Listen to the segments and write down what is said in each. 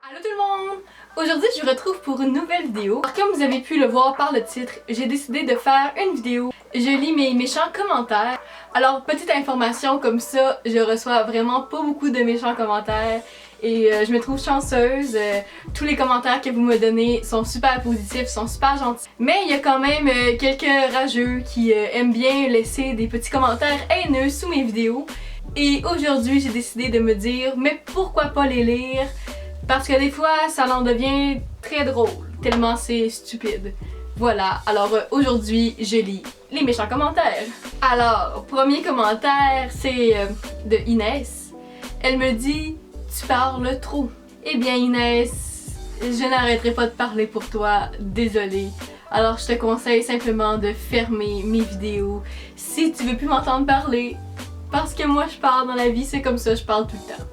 Allô tout le monde! Aujourd'hui je vous retrouve pour une nouvelle vidéo. Alors, comme vous avez pu le voir par le titre, j'ai décidé de faire une vidéo. Je lis mes méchants commentaires. Alors petite information comme ça, je reçois vraiment pas beaucoup de méchants commentaires. Et je me trouve chanceuse. Tous les commentaires que vous me donnez sont super positifs, sont super gentils. Mais il y a quand même quelques rageux qui aiment bien laisser des petits commentaires haineux sous mes vidéos. Et aujourd'hui j'ai décidé de me dire, mais pourquoi pas les lire? Parce que des fois, ça en devient très drôle, tellement c'est stupide. Voilà, alors aujourd'hui, je lis les méchants commentaires. Alors, premier commentaire, c'est de Inès. Elle me dit « Tu parles trop ». Eh bien Inès, je n'arrêterai pas de parler pour toi, désolée. Alors je te conseille simplement de fermer mes vidéos si tu veux plus m'entendre parler. Parce que moi je parle dans la vie, c'est comme ça, je parle tout le temps.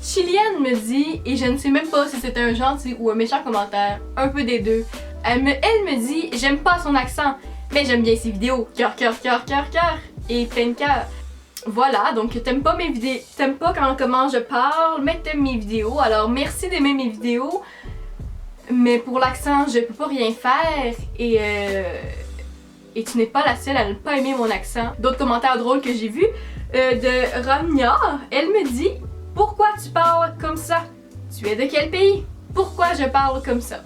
Chiliane me dit, et je ne sais même pas si c'est un gentil ou un méchant commentaire, un peu des deux. Elle me dit, j'aime pas son accent, mais j'aime bien ses vidéos. Cœur, cœur, cœur, cœur, cœur. Et plein de cœur. Voilà, donc t'aimes pas mes vidéos, t'aimes pas comment je parle, mais t'aimes mes vidéos. Alors merci d'aimer mes vidéos. Mais pour l'accent, je peux pas rien faire. Et tu n'es pas la seule à ne pas aimer mon accent. D'autres commentaires drôles que j'ai vus de Ramya, elle me dit, pourquoi tu parles comme ça? Tu es de quel pays? Pourquoi je parle comme ça?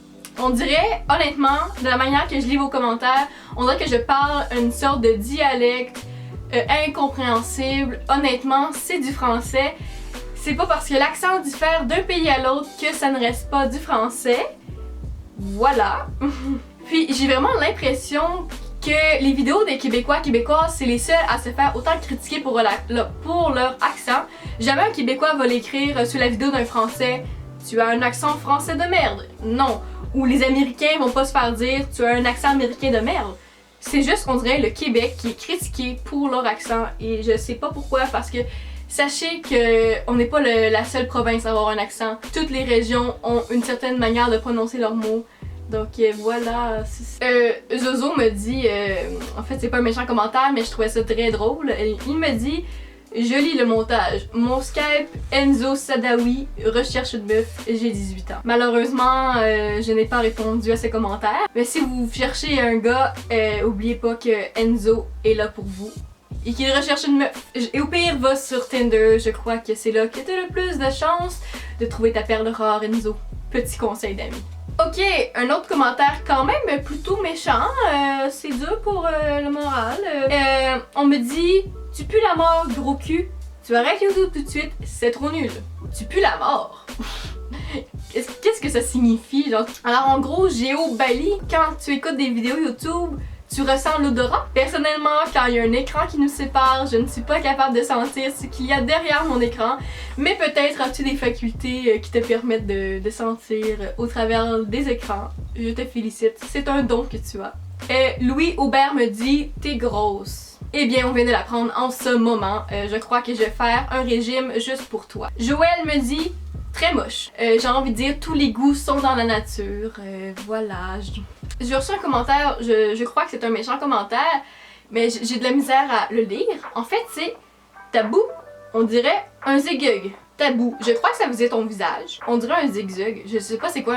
On dirait, honnêtement, de la manière que je lis vos commentaires, on dirait que je parle une sorte de dialecte incompréhensible. Honnêtement, c'est du français. C'est pas parce que l'accent diffère d'un pays à l'autre que ça ne reste pas du français. Voilà. Puis j'ai vraiment l'impression que les vidéos des Québécoises, c'est les seuls à se faire autant critiquer pour leur accent. Jamais un Québécois va l'écrire sur la vidéo d'un Français « Tu as un accent français de merde ». Non. Ou les Américains vont pas se faire dire « Tu as un accent américain de merde ». C'est juste, on dirait, le Québec qui est critiqué pour leur accent. Et je sais pas pourquoi, parce que sachez qu'on n'est pas la seule province à avoir un accent. Toutes les régions ont une certaine manière de prononcer leurs mots. Donc voilà. Zozo me dit, en fait c'est pas un méchant commentaire mais je trouvais ça très drôle. Il me dit, je lis le montage. Mon Skype Enzo Sadawi, recherche de meuf, j'ai 18 ans. Malheureusement, je n'ai pas répondu à ces commentaires. Mais si vous cherchez un gars, oubliez pas que Enzo est là pour vous. Et qu'il recherche une meuf. Et au pire, va sur Tinder, je crois que c'est là que t'as le plus de chances de trouver ta perle rare, Enzo. Petit conseil d'amis. Ok, un autre commentaire quand même plutôt méchant, c'est dur pour le moral. On me dit, tu pues la mort, gros cul, tu arrêtes YouTube tout de suite, c'est trop nul. Tu pues la mort. Qu'est-ce que ça signifie, genre? Alors en gros, Géo Bali, quand tu écoutes des vidéos YouTube, tu ressens l'odorat. Personnellement, quand il y a un écran qui nous sépare, je ne suis pas capable de sentir ce qu'il y a derrière mon écran. Mais peut-être as-tu des facultés qui te permettent de sentir au travers des écrans. Je te félicite, c'est un don que tu as. Louis Aubert me dit « T'es grosse ». Eh bien, on vient de l'apprendre en ce moment. Je crois que je vais faire un régime juste pour toi. Joël me dit « Très moche ». J'ai envie de dire « Tous les goûts sont dans la nature ». Voilà. J'ai reçu un commentaire, je crois que c'est un méchant commentaire, mais j'ai de la misère à le lire. En fait, c'est tabou, on dirait un zigug. Tabou, je crois que ça faisait ton visage. On dirait un zigzag. Je sais pas c'est quoi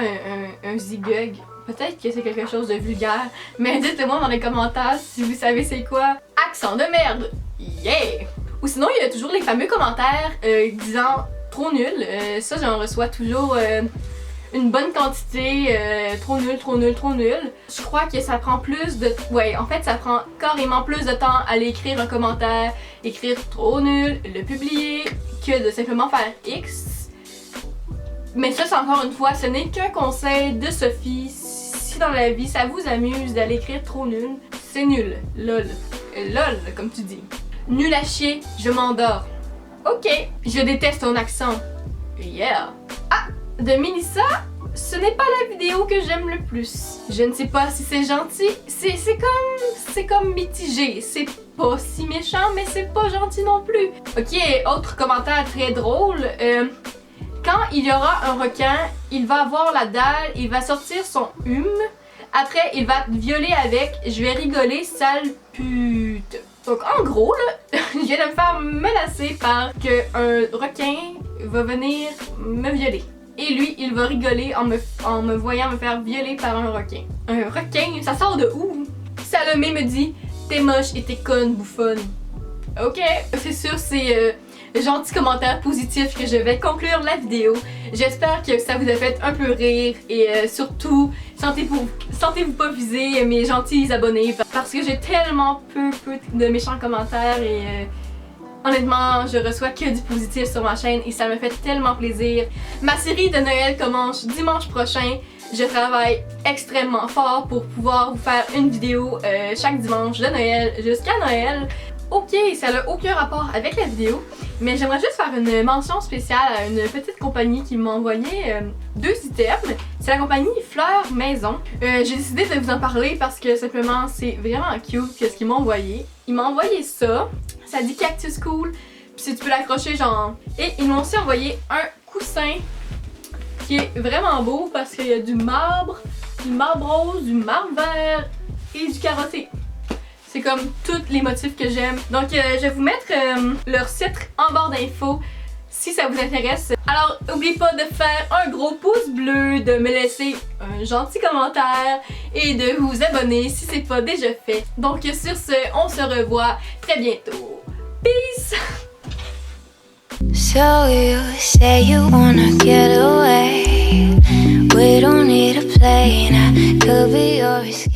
un zigug. Peut-être que c'est quelque chose de vulgaire, mais dites-le moi dans les commentaires si vous savez c'est quoi. Accent de merde, yeah! Ou sinon, il y a toujours les fameux commentaires disant trop nul. Ça, j'en reçois toujours une bonne quantité, trop nul, trop nul, trop nul. Je crois que ça prend plus de... Ouais, en fait, ça prend carrément plus de temps à aller écrire un commentaire, écrire trop nul, le publier, que de simplement faire X. Mais ça, c'est encore une fois, ce n'est qu'un conseil de Sophie. Si dans la vie, ça vous amuse d'aller écrire trop nul, c'est nul. Lol. Lol, comme tu dis. Nul à chier, je m'endors. Ok, je déteste ton accent. Yeah. Ah! De Melissa, ce n'est pas la vidéo que j'aime le plus. Je ne sais pas si c'est gentil, c'est comme mitigé. C'est pas si méchant, mais c'est pas gentil non plus. Ok, autre commentaire très drôle. Quand il y aura un requin, il va avoir la dalle, il va sortir son hume. Après, il va te violer avec. Je vais rigoler, sale pute. Donc en gros, là, je viens de me faire menacer par qu'un requin va venir me violer. et lui, il va rigoler en me voyant me faire violer par un requin. Un requin? Ça sort de où? Salomé me dit « T'es moche et t'es conne, bouffonne. » Ok, c'est sûr, c'est gentil commentaire positif que je vais conclure la vidéo. J'espère que ça vous a fait un peu rire et surtout, sentez-vous pas visés, mes gentils abonnés, parce que j'ai tellement peu de méchants commentaires et honnêtement, je reçois que du positif sur ma chaîne et ça me fait tellement plaisir. Ma série de Noël commence dimanche prochain. Je travaille extrêmement fort pour pouvoir vous faire une vidéo chaque dimanche de Noël jusqu'à Noël. Ok, ça n'a aucun rapport avec la vidéo, mais j'aimerais juste faire une mention spéciale à une petite compagnie qui m'a envoyé 2 items. C'est la compagnie Fleurs Maison. J'ai décidé de vous en parler parce que simplement c'est vraiment cute ce qu'ils m'ont envoyé. Ils m'ont envoyé ça, ça dit Cactus Cool, puis si tu peux l'accrocher genre. Et ils m'ont aussi envoyé un coussin qui est vraiment beau parce qu'il y a du marbre rose, du marbre vert et du carotté. C'est comme tous les motifs que j'aime. Donc je vais vous mettre leur site en barre d'infos si ça vous intéresse. Alors n'oubliez pas de faire un gros pouce bleu, de me laisser un gentil commentaire et de vous abonner si c'est pas déjà fait. Donc sur ce, on se revoit très bientôt. Peace! So you say you wanna get away. We don't need a plane, I could be yours.